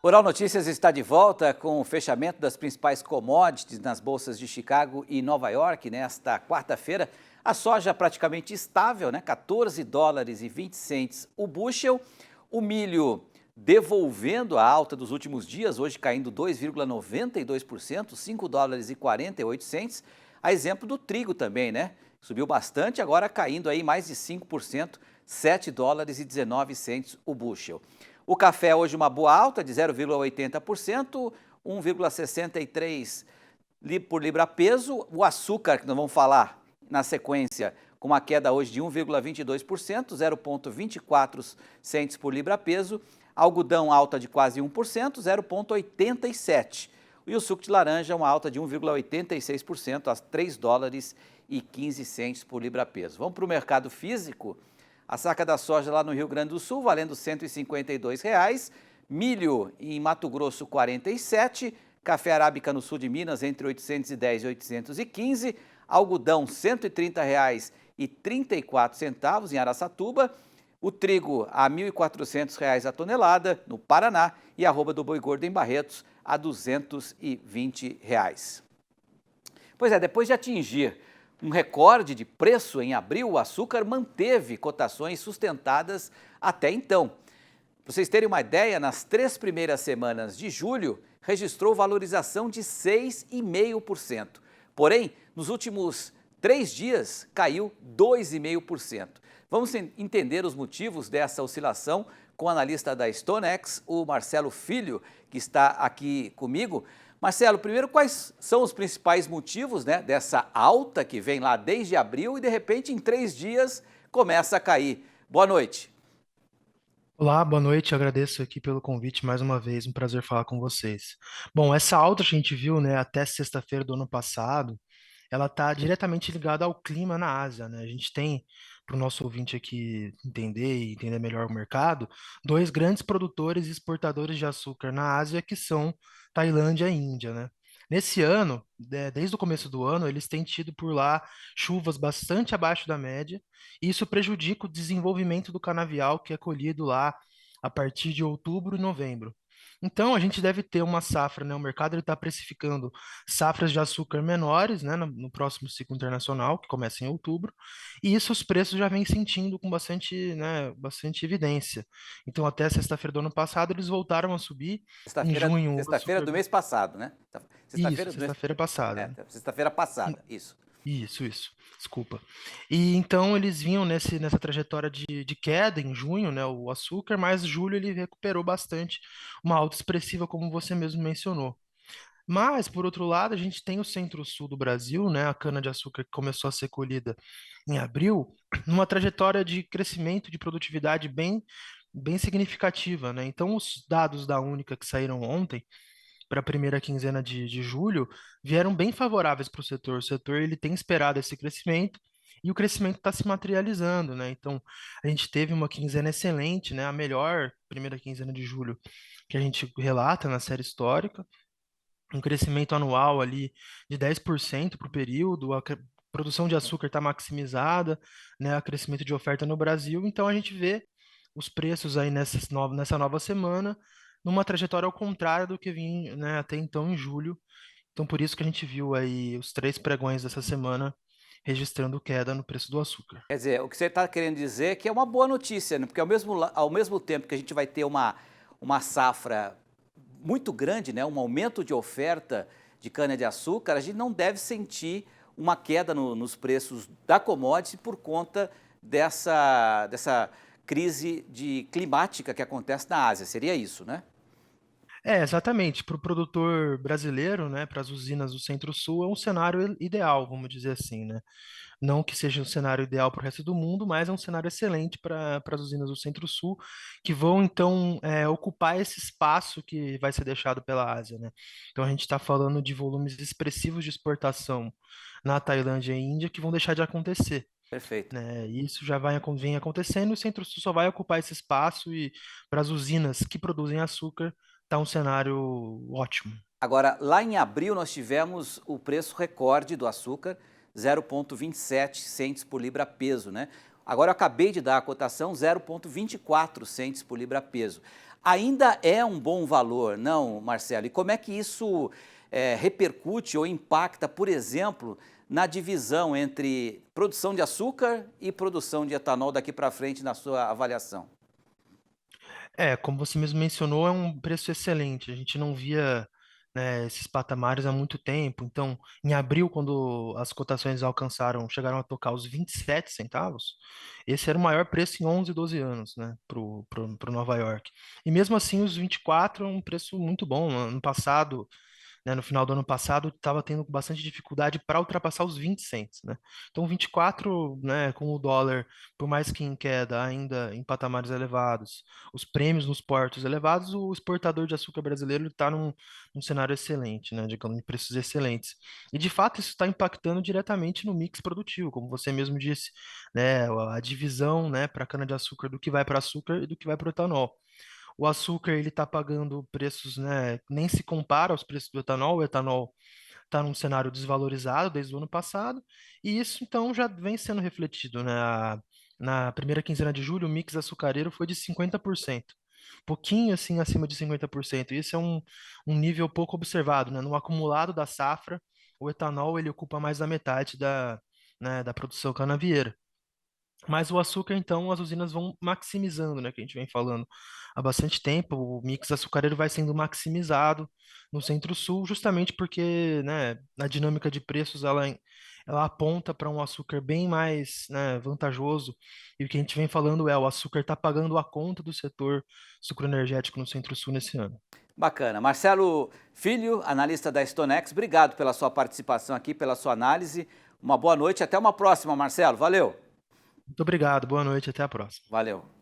Rural Notícias está de volta com o fechamento das principais commodities nas bolsas de Chicago e Nova York nesta quarta-feira. A soja praticamente estável, né? 14 dólares e 20 cents o bushel. O milho devolvendo a alta dos últimos dias, hoje caindo 2,92%, 5 dólares e 48 cents. A exemplo do trigo também, né? Subiu bastante, agora caindo aí mais de 5%, 7 dólares e 19 cents o bushel. O café hoje uma boa alta de 0,80%, 1,63 por libra-peso. O açúcar, que nós vamos falar na sequência, com uma queda hoje de 1,22%, 0,24 cents por libra-peso. Algodão alta de quase 1%, 0,87. E o suco de laranja uma alta de 1,86%, a 3 dólares e 15 cents por libra-peso. Vamos para o mercado físico. A saca da soja lá no Rio Grande do Sul valendo R$ 152,00, milho em Mato Grosso R$ 47,00, café arábica no sul de Minas entre 810 e 815, algodão R$ 130,34 em Araçatuba, o trigo a R$ 1.400 a tonelada no Paraná e a arroba do boi gordo em Barretos a R$ 220,00. Pois é, depois de atingir um recorde de preço em abril, o açúcar manteve cotações sustentadas até então. Para vocês terem uma ideia, nas 3 primeiras semanas de julho, registrou valorização de 6,5%. Porém, nos últimos 3 dias, caiu 2,5%. Vamos entender os motivos dessa oscilação com o analista da StoneX, o Marcelo Filho, que está aqui comigo. Marcelo, primeiro, quais são os principais motivos, né, dessa alta que vem lá desde abril e, de repente, em 3 dias, começa a cair? Boa noite. Olá, boa noite. Agradeço aqui pelo convite mais uma vez. Um prazer falar com vocês. Bom, essa alta que a gente viu, né, até sexta-feira do ano passado, ela está diretamente ligada ao clima na Ásia, né? A gente tem, para o nosso ouvinte aqui entender e entender melhor o mercado, dois grandes produtores e exportadores de açúcar na Ásia, que são Tailândia e Índia, né? Nesse ano, desde o começo do ano, eles têm tido por lá chuvas bastante abaixo da média, e isso prejudica o desenvolvimento do canavial que é colhido lá a partir de outubro e novembro. Então, a gente deve ter uma safra, né? O mercado está precificando safras de açúcar menores, né, no próximo ciclo internacional, que começa em outubro, e isso os preços já vêm sentindo com bastante, né, bastante evidência. Então, até sexta-feira do ano passado, eles voltaram a subir. Em junho, o Sexta-feira açúcar. do mês passado, né? Isso, Sexta-feira do mês... sexta-feira passada. Sexta-feira passada, isso. Isso, desculpa. E então eles vinham nessa trajetória de queda em junho, né, o açúcar, mas julho ele recuperou bastante, uma alta expressiva, como você mesmo mencionou. Mas, por outro lado, a gente tem o centro-sul do Brasil, né, a cana-de-açúcar que começou a ser colhida em abril, numa trajetória de crescimento de produtividade bem significativa, né? Então, os dados da Única que saíram ontem, para a primeira quinzena de julho, vieram bem favoráveis para o setor. O setor ele tem esperado esse crescimento e o crescimento está se materializando, né? Então, a gente teve uma quinzena excelente, né? A melhor primeira quinzena de julho que a gente relata na série histórica, um crescimento anual ali de 10% para o período, produção de açúcar está maximizada, né, o crescimento de oferta no Brasil, então a gente vê os preços aí nessa nova semana numa trajetória ao contrário do que vinha, né, até então em julho. Então por isso que a gente viu aí os 3 pregões dessa semana registrando queda no preço do açúcar. Quer dizer, o que você está querendo dizer é que é uma boa notícia, né? Porque ao mesmo tempo que a gente vai ter uma safra muito grande, né? Um aumento de oferta de cana-de-açúcar, a gente não deve sentir uma queda nos preços da commodity por conta dessa crise climática que acontece na Ásia. Seria isso, né? Exatamente. Para o produtor brasileiro, né, para as usinas do Centro-Sul, é um cenário ideal, vamos dizer assim, né? Não que seja um cenário ideal para o resto do mundo, mas é um cenário excelente para as usinas do Centro-Sul, que vão então ocupar esse espaço que vai ser deixado pela Ásia, né? Então a gente está falando de volumes expressivos de exportação na Tailândia e Índia que vão deixar de acontecer. Perfeito. Né? E isso já vem acontecendo, e o Centro-Sul só vai ocupar esse espaço e para as usinas que produzem açúcar está um cenário ótimo. Agora, lá em abril nós tivemos o preço recorde do açúcar, 0,27 cents por libra peso, né? Agora eu acabei de dar a cotação 0,24 centes por libra-peso. Ainda é um bom valor, não, Marcelo? E como é que isso repercute ou impacta, por exemplo, na divisão entre produção de açúcar e produção de etanol daqui para frente na sua avaliação? Como você mesmo mencionou, é um preço excelente. A gente não via, né, esses patamares há muito tempo. Então, em abril, quando as cotações chegaram a tocar os 27 centavos, esse era o maior preço em 11, 12 anos, né, pro Nova York. E mesmo assim, os 24 é um preço muito bom. Ano passado, né, no final do ano passado, estava tendo bastante dificuldade para ultrapassar os 20 cents, né? Então, 24, né, com o dólar, por mais que em queda, ainda em patamares elevados, os prêmios nos portos elevados, o exportador de açúcar brasileiro está num cenário excelente, né, digamos, em preços excelentes. E, de fato, isso está impactando diretamente no mix produtivo, como você mesmo disse, né, a divisão, né, para cana-de-açúcar do que vai para açúcar e do que vai para o etanol. O açúcar ele está pagando preços, né, nem se compara aos preços do etanol. O etanol está num cenário desvalorizado desde o ano passado, e isso então já vem sendo refletido, né? Na primeira quinzena de julho, o mix açucareiro foi de 50%, pouquinho assim acima de 50%. Isso é um nível pouco observado, né? No acumulado da safra, o etanol ele ocupa mais da metade da produção canavieira. Mas o açúcar, então, as usinas vão maximizando, né? Que a gente vem falando há bastante tempo. O mix açucareiro vai sendo maximizado no Centro-Sul, justamente porque, né, a dinâmica de preços ela aponta para um açúcar bem mais, né, vantajoso. E o que a gente vem falando é o açúcar está pagando a conta do setor sucroenergético no Centro-Sul nesse ano. Bacana. Marcelo Filho, analista da StoneX, obrigado pela sua participação aqui, pela sua análise. Uma boa noite, até uma próxima, Marcelo. Valeu. Muito obrigado, boa noite, até a próxima. Valeu.